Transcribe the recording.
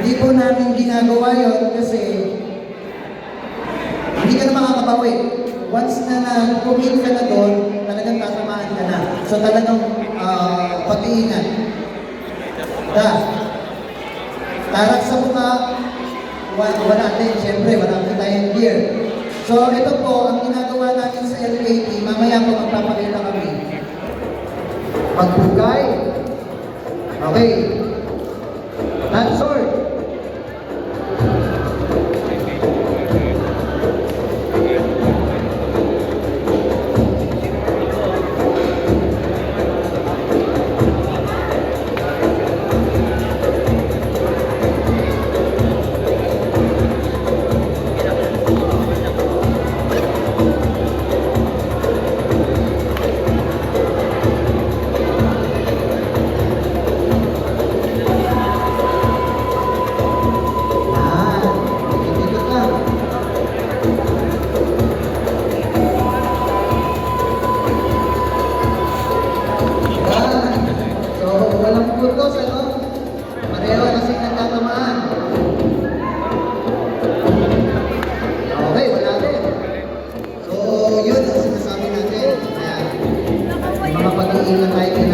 Hindi po namin ginagawa yun kasi hindi ka na makakabawi. Once na nag-commit ka na doon, talagang tatamaan ka na. So talagang pag-iingat. Tarak sa mukha, wala din. Siyempre, wala tayong gear. So ito po, ang ginagawa natin sa LAT, mamaya po magpapakita kami. Pagbugay. Okay. Not sword. Putos, ano? Pareho kasi nagtatamaan. Okay, wala din. So, yun ang sinasabi natin. Kaya, mga pag-iingat tayo.